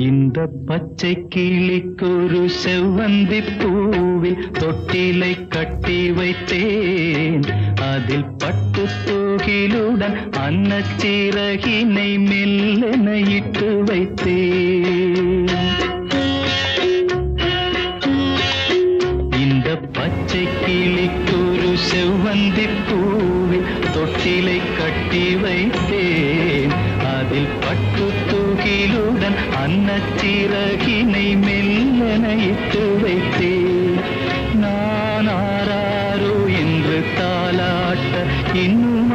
இந்த பச்சை கிளிக்கொரு செவ்வந்தி பூவில் தொட்டிலை கட்டி வைத்தேன். அதில் பட்டு தூகிலுடன் அன்னச்சிறகினை மெல்லென இட்டு வைத்தேன். இந்த பச்சை கிளிக்கொரு செவ்வந்தி பூவில் தொட்டிலை கட்டி வைத்தேன். அதில் பட்டு தூகிலுடன் அன்னச்சிறகினை மெல்லென இட்டு வைத்தேன். நான் ஆராரோ என்று தாலாட்ட இன்னும்